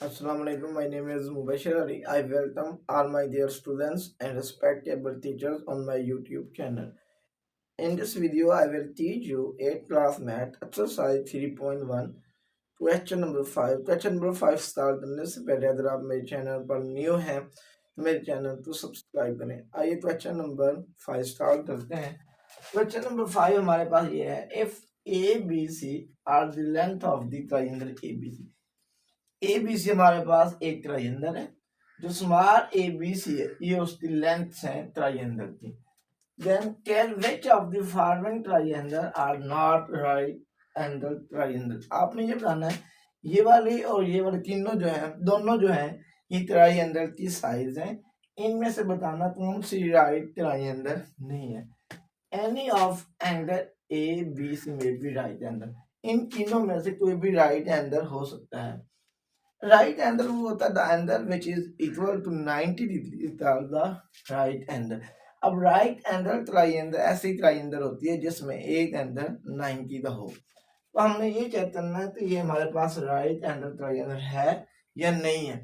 Assalamu alaikum. My name is Mubashir Ali. I welcome all my dear students and respectable teachers on my YouTube channel. In this video, I will teach you 8th class math exercise 3.1 question number 5। Question number 5 start करने से पहले अगर आप मेरे channel पर new हैं तो मेरे चैनल को सब्सक्राइब करें। आइए क्वेश्चन नंबर 5 स्टार्ट करते हैं। क्वेश्चन नंबर 5 हमारे पास ये है, if A B C are the length of the triangle A B C. A B C हमारे पास एक ट्रायंगल है, जो स्मॉल ए बी सी है ये उसकी लेंथ है ट्रायंगल की। Then tell which of the following triangle are not right angle triangle. आपने ये बताना है ये वाली और ये वाली तीनों जो है, दोनों जो है ये ट्रायंगल की साइज है, इनमें से बताना कौन सी राइट ट्रायंगल नहीं है। Any of angle A B C में भी राइट एंगल, इन तीनों में से कोई भी राइट एंगल हो सकता है। राइट एंगल वो होता है the angle which is equal to 90 degree is called the right angle. अब राइट एंगल ट्रायंगल ऐसी ट्रायंगल होती है जिसमें एक एंगल 90 का हो। तो हमने ये चेक करना है तो ये हमारे पास राइट एंगल ट्रायंगल है या नहीं है।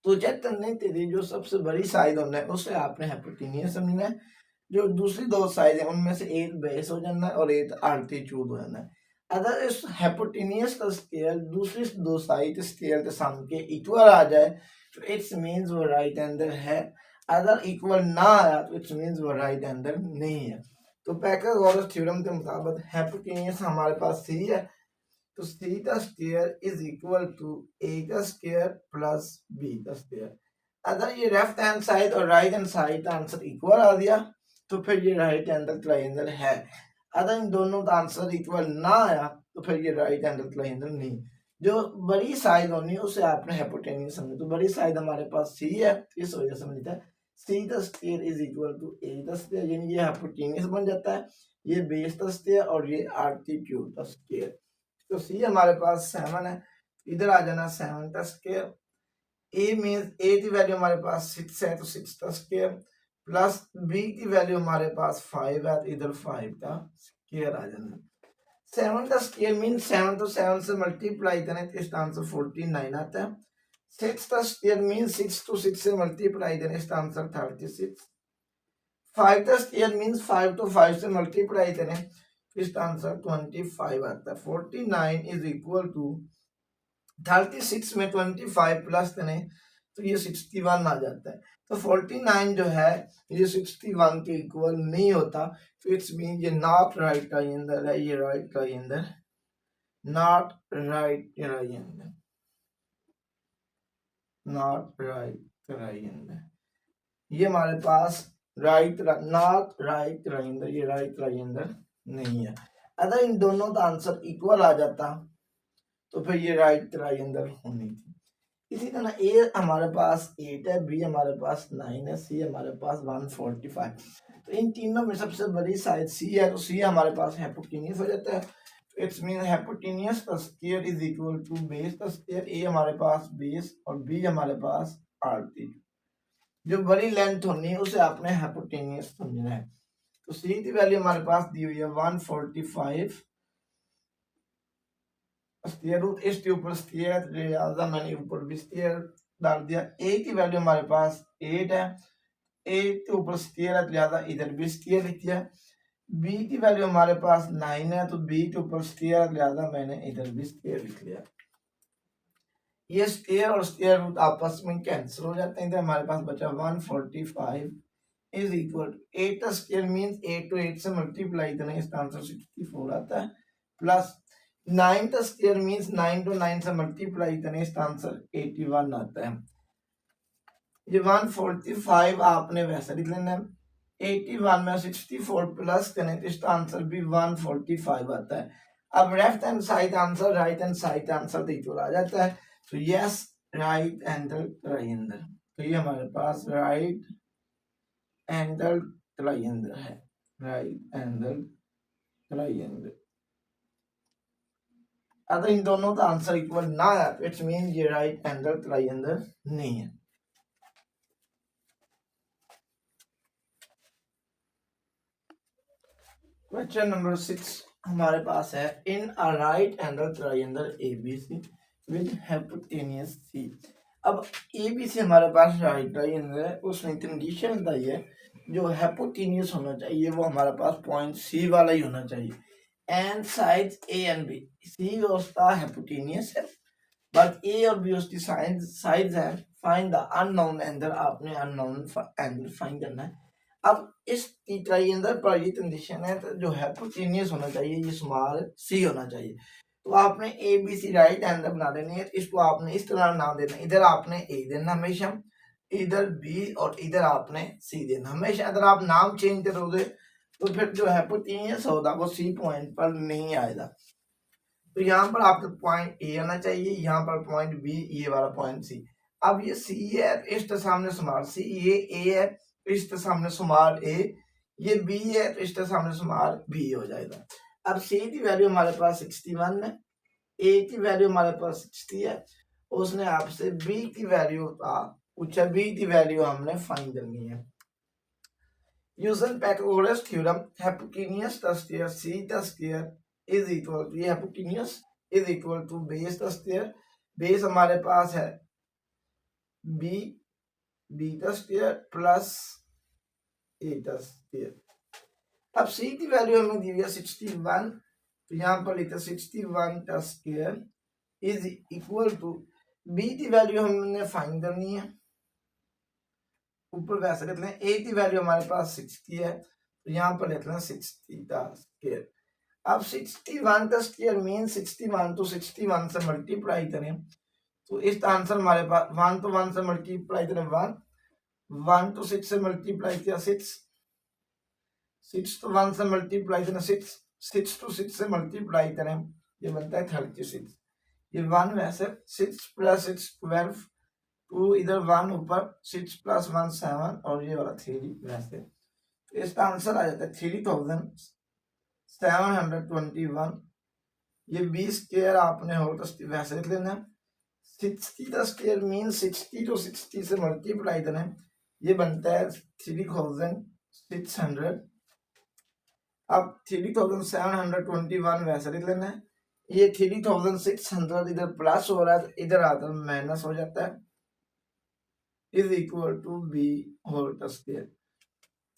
तो चेक करने के लिए जो सबसे बड़ी साइड होना है उसे आपने हाइपोटेन्यूज समझना है। जो दूसरी दो साइड है उनमें से एक बेस हो जाना है और एक आल्टीट्यूड हो जाना है। अगर इस हाइपोटेन्यूज का स्केल दूसरी दो साइड स्केल के सम के इक्वल आ जाए तो इट्स मींस वो राइट एंगल है। अगर इक्वल ना आया तो इट्स मींस वो राइट एंगल नहीं है। तो पाइथागोरस थ्योरम के मुताबिक हाइपोटेन्यूज हमारे पास सी है, तो सी का स्क्वायर इज इक्वल टू ए का स्क्वायर प्लस बी का स्क्वायर। अगर ये लेफ्ट हैंड साइड और राइट हैंड साइड का आंसर इक्वल आ गया तो फिर ये राइट एंगल ट्रायंगल है। अगर इन दोनों का आंसर इक्वल ना आया तो फिर ये राइट एंगल ट्रायंगल नहीं। जो बड़ी साइड होनी है उसे आपने हाइपोटेन्यूज समझना। तो बड़ी साइड हमारे पास सी है, इस वजह से मिलता है सी का स्क्वायर इज इक्वल टू ए का स्क्वायर, यानी ये हाइपोटेन्यूज बन जाता है, ये बेस का स्क्वायर और ये आल्टीट्यूड का स्क्वायर। तो सी हमारे पास 7 है, इधर आ जाना 7 का स्क्वायर। ए मींस ए की वैल्यू हमारे पास 6 है तो 6 का स्क्वायर प्लस बी की वैल्यू हमारे पास 5 है तो इधर 5 का स्क्वायर आ जाना। 7 का स्क्वायर मींस 7 तो 7 से मल्टीप्लाई करें तो इसका आंसर 49 आता है। 6 का स्क्वायर मींस 6 तो 6 से मल्टीप्लाई करें इसका आंसर 36। 5 का स्क्वायर मींस 5 तो 5 से मल्टीप्लाई करें इसका आंसर 25 आता है। 49 इज इक्वल टू 36 में 25 प्लस करें तो ये 61 आ जाता है। तो 49 जो है ये 61 के इक्वल नहीं होता, तो इट्स मीन ये नॉट राइट ट्रायंगल है, ये right triangle not right triangle, not right triangle. ये हमारे पास राइट नॉट राइट ट्रायंगल, ये राइट ट्रायंगल नहीं है। अगर इन दोनों का आंसर इक्वल आ जाता तो फिर ये राइट ट्रायंगल होनी थी। इसी तरह ए हमारे पास 8 है, बी हमारे पास 9 है, सी हमारे पास 145। तो इन तीनों में सबसे बड़ी साइड सी है, तो सी हमारे पास हाइपोटेन्यूज हो जाता है। तो इट्स मीन हाइपोटेन्यूज का square is equal to base का स्क्वायर। ए हमारे पास बेस और बी हमारे पास आल्टीट्यूड। जो बड़ी लेंथ होनी है उसे आपने हाइपोटेन्यूज समझना है। तो सी की वैल्यू हमारे पास दी हुई है 145, स्क्वायर रूट इसके ऊपर स्क्वायर लिहाजा मैंने ऊपर भी स्क्वायर डाल दिया। ए की वैल्यू हमारे पास 8 है, ए के ऊपर स्क्वायर है लिहाजा इधर भी स्क्वायर लिख दिया। बी की वैल्यू हमारे पास 9 है तो बी के ऊपर स्क्वायर है लिहाजा मैंने इधर भी स्क्वायर लिख लिया। ये स्क्वायर और स्क्वायर रूट आपस में कैंसिल हो जाते हैं। इधर हमारे पास बचा 145 इज इक्वल टू 8 का स्क्वायर मींस 8 तो 8 से मल्टीप्लाई करें इसका आंसर 64 आता है, प्लस 9 का स्क्वायर मींस 9 तो 9 से मल्टीप्लाई करें इसका आंसर 81 आता है। ये 145 आपने वैसे लिख लेना है, 81 में 64 प्लस करें तो इसका आंसर भी 145 आता है। अब left hand side answer right hand side answer equal आ जाता है। तो यस राइट एंगल ट्रायंगल, तो ये हमारे पास राइट एंगल ट्रायंगल है, राइट एंगल ट्रायंगल। अगर इन दोनों का आंसर इक्वल ना है तो इट्स मीन ये राइट एंगल ट्रायंगल नहीं है। क्वेश्चन नंबर 6 हमारे पास है, in a right angle triangle ABC with hypotenuse C. अब ए बी सी हमारे पास राइट ट्रायंगल है, उसमें कंडीशन बताई है जो हाइपोटेन्यूस होना चाहिए वो हमारे पास पॉइंट सी वाला ही होना चाहिए। And sides A and B, C उसका हाइपोटेन्यूस है बट ए और बी उसकी साइड्स हैं। फाइंड द अननोन एंगल, आपने अननोन एंगल फाइंड करना है। अब इस ट्रायंगल पर ये कंडीशन है तो जो हाइपोटेन्यूस होना चाहिए ये स्मॉल सी होना चाहिए। तो आपने A B C right angle बना देनी है, इसको आपने इस तरह नाम देना, इधर आपने ए देना हमेशा, इधर बी और इधर आपने सी देना हमेशा। अगर आप नाम चेंज करोगे तो फिर जो हाइपोटेन्यूस होगा वो सी पॉइंट पर नहीं आएगा। तो यहाँ पर आपका पॉइंट ए आना चाहिए, यहाँ पर पॉइंट बी, ये वाला पॉइंट सी। अब ये सी है इसके सामने स्मॉल सी, ये ए है इसके सामने स्मॉल ए, ये बी है तो इसके सामने स्मॉल बी हो जाएगा। अब सी की वैल्यू हमारे पास 61 है, ए की वैल्यू हमारे पास 60 है, उसने आपसे बी की वैल्यू पूछा, बी की वैल्यू हमने फाइंड करनी है। यूजिंग पाइथागोरस थ्योरम, हाइपोटेन्यूस का स्क्वायर सी का स्क्वायर इज इक्वल टू, ये hypotenuse is equal to base का स्क्वायर, बेस हमारे पास है बी, बी का स्क्वायर प्लस ए का स्क्वायर। अब सी की वैल्यू हमें दी हुई है 61, तो यहाँ पर लिखते 61 का square is equal to, B की वैल्यू हमने फाइंड करनी है, ऊपर वैसे लिख लें, ए की वैल्यू हमारे पास 60 है तो यहाँ पर लिख लें 60 का स्क्वायर। अब 61 का स्क्वायर मीन 61 तो 61 से मल्टीप्लाई करें तो इसका आंसर हमारे पास 1 तो 1 से मल्टीप्लाई करें 1, 1 तो 6 से मल्टीप्लाई किया 6, 6 तो 1 से मल्टीप्लाई करें 6, 6 तो 6 से मल्टीप्लाई करें ये बनता है 36, ये 1 वैसे 6 प्लस 6 12, 2 इधर 1 ऊपर 6 प्लस 1 7 और ये वाला 3 वैसे, तो इसका आंसर आ जाता है 3721। ये 20 स्क्वायर आपने हो तो वैसे लिख लेना, 60 का स्क्वायर मीन 60 तो 60 से मल्टीप्लाई करें ये बनता है 3600। अब 3721 वैसे लिख लेना है, ये 3600 इधर प्लस हो रहा है तो इधर आता है माइनस हो जाता है, is equal to B whole square.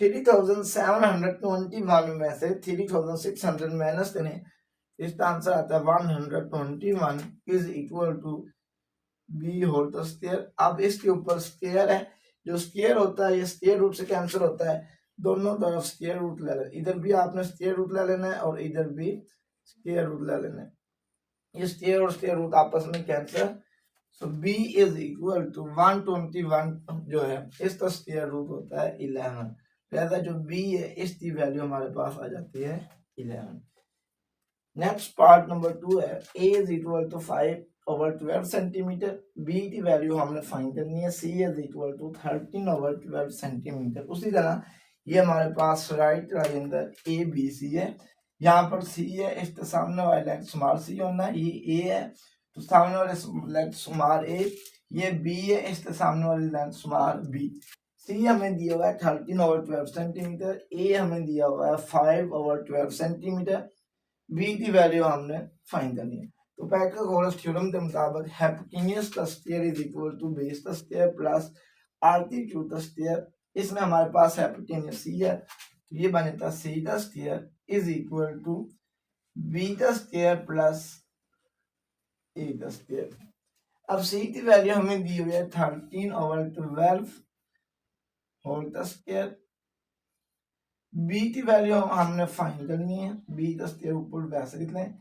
3721 में से 3600 माइनस करें इसका आंसर आता है 121 is equal to B whole square. अब इसके ऊपर स्क्वायर है, जो स्क्वायर होता है ये स्क्वायर रूट से कैंसिल होता है, दोनों तरफ स्क्वायर रूट ले लेना, इधर भी आपने स्क्वायर रूट ले लेना है और इधर भी स्क्वायर रूट ले लेना है, ये स्क्वायर और स्क्वायर रूट आपस में cancel, so b is equal to 121 जो है इसका स्क्वायर रूट होता है 11, लिहाजा जो b है इसकी वैल्यू हमारे पास आ जाती है 11। नेक्स्ट पार्ट नंबर 2 है a is equal to 5/12 centimetre, b की वैल्यू हमने फाइंड करनी है, c is equal to 13/12 centimetre. उसी तरह ये हमारे पास right triangle A B C है, यहाँ पर c है इसके सामने वाला लेंथ स्मॉल c होना है, ये a है तो सामने वाले लेंथ स्मॉल a, ये b है इसके सामने वाली लेंथ स्मॉल b। c हमें दिया हुआ है 13/12 सेंटीमीटर, a हमें दिया हुआ है 5/12 सेंटीमीटर, b की वैल्यू हमने फाइंड करनी है। तो पाइथागोरस थ्योरम के मुताबिक हाइपोटेन्यूस का square is equal to base का स्क्वायर प्लस आर्किट्यूड का स्क्वायर, इसमें हमारे पास हाइपोटेन्यूस c है तो ये बन जाता है c का square is equal to b का स्क्वायर प्लस a का स्क्वायर। अब c की वैल्यू हमें दी हुई है 13/12 होल का स्क्वायर, b की वैल्यू हमने फाइंड करनी है, b का स्क्वायर ऊपर वैसे लिख लें,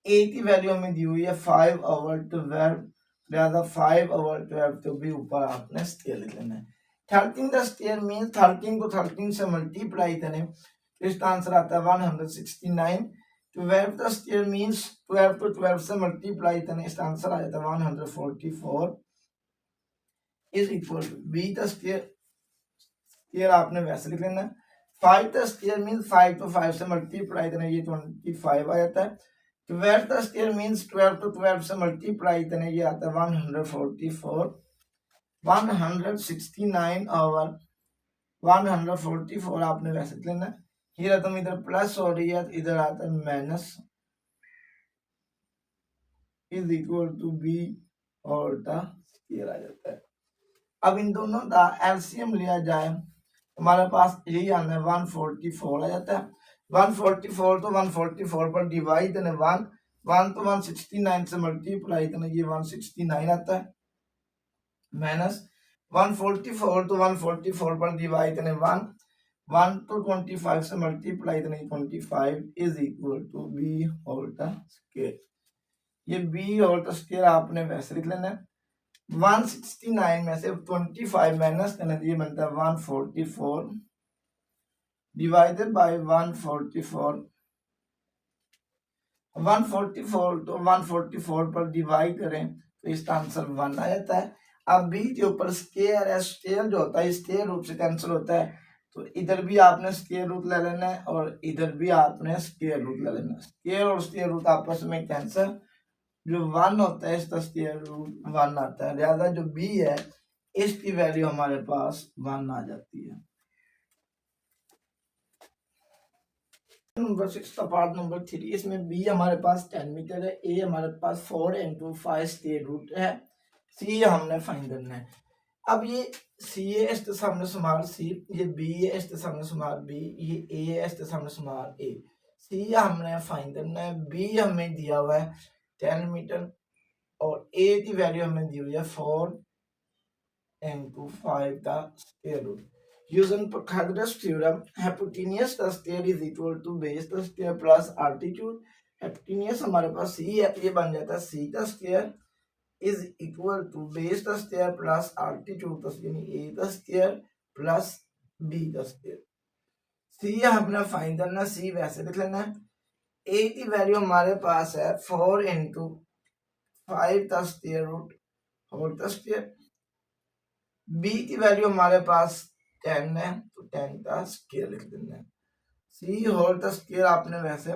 a की वैल्यू हमें दी हुई है 5/12, लिहाजा 5/12 तो भी ऊपर आपने स्क्वायर लिख लेना है। 13 का स्क्वायर मीन 13 को 13 से मल्टीप्लाई करें तो इसका आंसर आता है 169। 12 का स्क्वायर मीन्स 12 को 12 से मल्टीप्लाई करें इसका आंसर आ जाता है 144 इज इक्वल टू बी का स्क्वायर आपने वैसे लिख लेना। 5 का स्क्वायर मीन्स 5 को 5 से मल्टीप्लाई करें ये 25 आ जाता है। 12 का स्क्वायर मीन्स 12 को 12 से मल्टीप्लाई करें ये आता है 144, 169 और 144 आपने वैसे लिख लेना। ये रकम इधर प्लस हो रही है तो इधर आता है minus, is equal to B और द स्क्वायर आ जाता है। अब इन दोनों का एलसीएम लिया जाए, हमारे पास यही आना है 144 आ जाता है। 144 तो 144 पर डिवाइड करने 1 1 तो 169 से मल्टीप्लाई करने ये 169 आता है, माइनस 144 तो 144 पर डिवाइड करने 1 1 तो 25 से मल्टीप्लाई करने 25 is equal to B whole square. ये बी होल स्क्वायर आपने वैसे लिख लेना है। 169 में से 25 माइनस करना ये बनता है 144 डिवाइडेड बाय 144 तो 144 पर डिवाइड करें तो इसका आंसर 1 आ जाता है। अब बी के ऊपर स्क्वायर है, स्क्वायर जो होता है स्क्वायर रूट से कैंसिल होता है, तो इधर भी आपने स्क्वायर रूट ले लेना है और इधर भी आपने स्क्वायर रूट ले लेना है। स्क्वायर और स्क्वायर रूट आपस में कैंसिल, जो 1 होता है इसका स्क्वायर रूट 1 आता है, लिहाजा जो बी है इसकी वैल्यू हमारे पास 1 आ जाती है। नंबर 6 का पार्ट नंबर 3, इसमें बी हमारे पास 10 मीटर है, ए हमारे पास 4 into 5 स्क्वायर रूट है, सी हमने फाइंड करना है। अब ये सी है इसके सामने सुमार सी, ये बी है इसके सामने सुमार बी, ये ए है इसके सामने सुमार ए। सी हमने फाइंड करना है, बी हमें दिया हुआ है 10 मीटर और ए की वैल्यू हमें दी हुई है 4 into 5 का square root. Using Pythagoras theorem, hypotenuse का square is equal to base का स्क्वायर प्लस आल्टीट्यूड। hypotenuse हमारे पास c है तो ये बन जाता है c का square is equal to base का स्क्वायर प्लस आल्टीट्यूड का यानी a का स्क्वायर प्लस b का स्क्वायर। c हमने फाइंड करना, c वैसे लिख लेना है। a की वैल्यू हमारे पास है 4 into 5 का स्क्वायर रूट होल का स्क्वायर। b की वैल्यू हमारे पास 10 है तो 10 का स्क्वायर लिख देना है। सी होल का स्क्वायर आपने वैसे,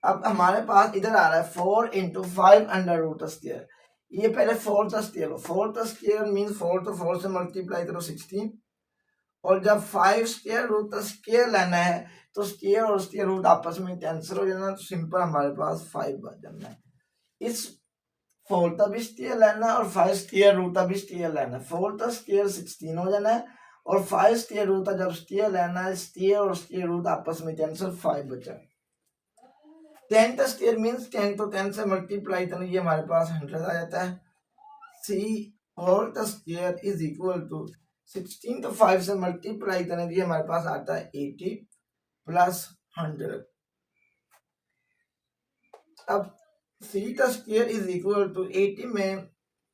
अब हमारे पास इधर आ रहा है 4 into 5 अंडर रूट स्क्वायर। ये पहले 4 का स्क्वायर, 4 का स्क्वायर मीन 4 तो 4 से मल्टीप्लाई करो 16, और जब 5 स्क्वायर रूट का स्क्वायर लेना है तो स्क्वायर और स्क्वायर रूट आपस में कैंसिल हो जाना, तो सिंपल हमारे पास 5 बच जाना है। इस 4 का भी स्क्वायर लेना है और 5 स्क्वायर रूट का भी स्क्वायर लेना है। 4 का स्क्वायर 16 हो जाना है और 5 स्क्वायर रूट का जब स्क्वायर लेना है, स्क्वायर और स्क्वायर रूट आपस में कैंसिल, 5 बचा। 10 का स्क्वायर मींस 10 तो 10 से मल्टीप्लाई करना ये हमारे पास 100 आ जाता है। सी होल का स्क्वायर इज इक्वल टू 16 तो 5 से मल्टीप्लाई करना ये हमारे पास आता है 80 प्लस 100। अब सी का स्क्वायर इज इक्वल टू 80 में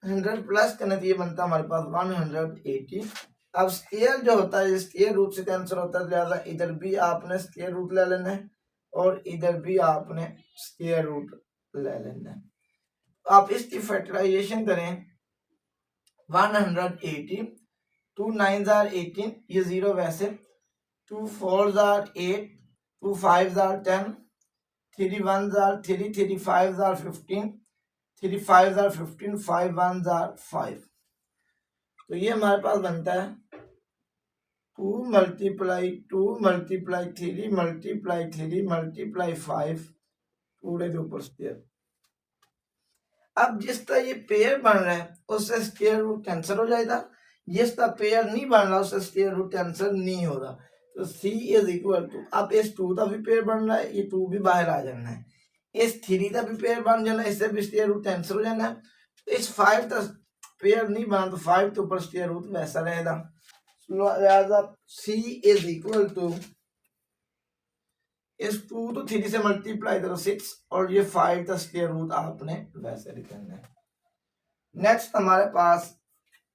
100 प्लस करना ये बनता है हमारे पास 180। अब स्क्वायर जो होता है स्क्वायर रूट से कैंसिल होता है, लिहाजा इधर भी आपने स्क्वायर रूट ले लेना है और इधर भी आपने स्क्वायर रूट ले लेना है। आप इसकी फैक्टराइजेशन करें 180, 2 9s are 18, ये 0 वैसे, 2 4s are 8, 2 5s are 10, 3 1s are 3, 3 5s are 15, 3 5s are 15, 5 1s are 5। तो ये हमारे पास बनता है 2 multiply 2 multiply 3 multiply 3 multiply 5 पूरे के ऊपर स्क्वायर। अब जिसका ये पेयर बन रहा है उससे स्क्वायर रूट कैंसिल हो जाएगा, जिसका पेयर नहीं बन रहा उससे स्क्वायर रूट कैंसिल नहीं होगा। तो c इज इक्वल टू, अब इस 2 का भी पेयर बन रहा है, ये 2 भी बाहर आ जाना है, इस 3 का भी पेयर बन जाना है, इससे भी स्क्वायर रूट कैंसिल हो जाना है। तो इस 5 का पेयर नहीं बना तो 5 के ऊपर स्क्वायर रूट वैसा रहेगा। लिहाजा c इज इक्वल टू इस 2 तो 3 से मल्टीप्लाई करो 6 और ये 5 का स्क्वायर रूट आपने वैसे लिखना है। नेक्स्ट हमारे पास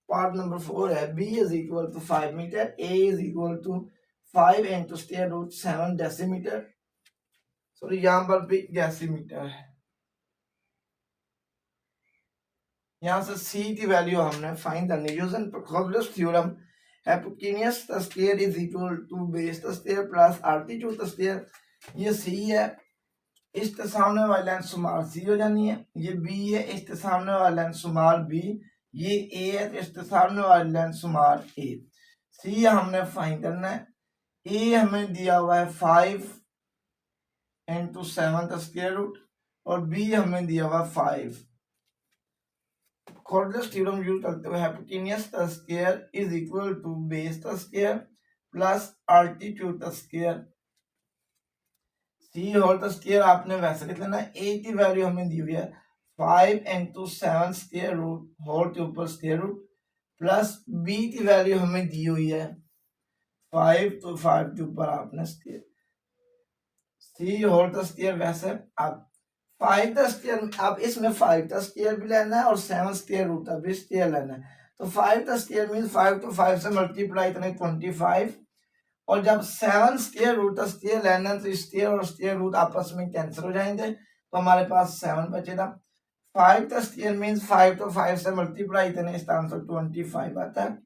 पार्ट नंबर 4 है, b is equal to 5 metre, a is equal to 5 into square root 7 decimetre, sorry यहाँ पर भी डेसीमीटर है। यहाँ से c की वैल्यू हमने फाइंड करनी यूजिंग पाइथागोरस थ्योरम। हाइपोटेन्यूज का square is equal to base का स्क्वायर प्लस आल्टीट्यूड का स्क्वायर। ये c है, इसके सामने वाली लाइन शुमार c हो जानी है, ये b है, इसके सामने वाली लाइन शुमार b, ये a है तो इसके सामने वाली लाइन शुमार a। c हमने फाइंड करना है, a हमें दिया हुआ है 5 इंटू 7 का स्क्वायर रूट और b हमें दिया हुआ 5 कॉर्डलेस थ्योरम यूज करते हुए हाइपोटेन्यूस का square is equal to base का स्क्वायर प्लस अल्टीट्यूड का स्क्वायर। सी होल का स्क्वायर आपने वैसे लिख लेना, ए की वैल्यू हमें दी हुई है 5 इंटू 7 स्क्वायर रूट होल के ऊपर स्क्वायर रूट प्लस बी की वैल्यू हमें दी हुई है 5, तो 5 के ऊपर आपने स्क्वायर। सी होल का स्क्वायर वैसे आप 5 का स्क्वायर, आप इसमें 5 का स्क्वायर भी लेना है और 7 स्क्वायर रूट का भी स्क्वायर लेना है। तो 5 का स्क्वायर मीन 5 तो 5 से मल्टीप्लाई करें 25, और जब 7 स्क्वायर रूट का स्क्वायर लेना है तो स्क्वायर और स्क्वायर रूट आपस में कैंसिल हो जाएंगे, तो हमारे पास 7 बचेगा। 5 का स्क्वायर मीन 5 तो 5 से मल्टीप्लाई करें, इसका आंसर 25 आता है।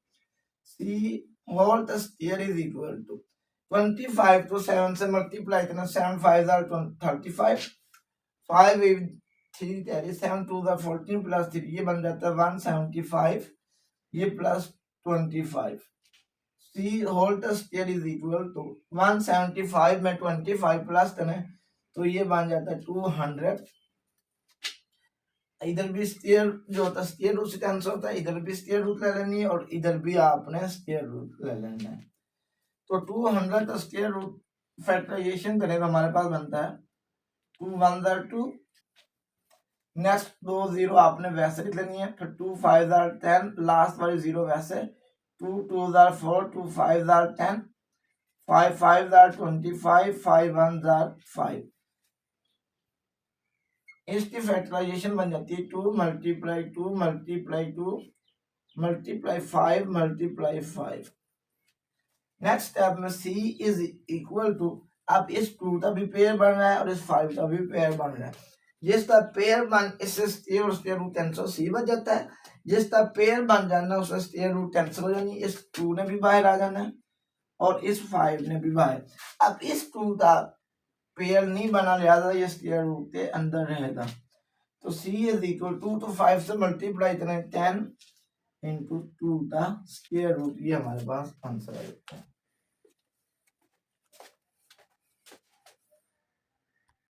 सी होल का स्क्वायर इज इक्वल टू 25 तो 7 से मल्टीप्लाई करना, 7 5 आर 35, 5 3 कैरी 7 2 द 14 प्लस 3, ये बन जाता है 175, ये प्लस 25। सी होल का स्क्वायर इज इक्वल टू 175 में 25 प्लस करें तो ये बन जाता है 200। इधर भी स्क्वायर जो होता है स्क्वायर रूट से कैंसिल होता है, इधर भी स्क्वायर रूट ले लेनी है और इधर भी आपने स्क्वायर रूट ले लेना है। तो 200 का स्क्वायर रूट फैक्टराइजेशन करें तो हमारे पास बनता है 2 1 2, नेक्स्ट 2 0 आपने वैसे लिख लेनी है, फिर 2 5 10, लास्ट वाली 0 वैसे, 2 2 4, 2 5 10, 5 5 25, 5 1 5। इसकी फैक्टराइजेशन बन जाती है 2 multiply 2 multiply 2 multiply 5 multiply 5। Next step में c इज इक्वल टू, अब इस 2 का भी पेयर बन रहा है और इस 5 का भी पेयर बन रहा है। जिसका पेयर बन इससे स्क्वायर और स्क्वायर रूट कैंसिल, c बच जाता है। जिसका पेयर बन जाना उससे स्क्वायर रूट कैंसिल हो जानी, इस 2 ने भी बाहर आ जाना है और इस 5 ने भी बाहर। अब इस 2 का पेयर नहीं बना, लिहाजा ये स्क्वायर रूट के अंदर रहेगा। तो c इज इक्वल टू, तो 5 से मल्टीप्लाई करें 10 इंटू 2 का स्क्वायर रूट, ये हमारे पास आंसर आएगा।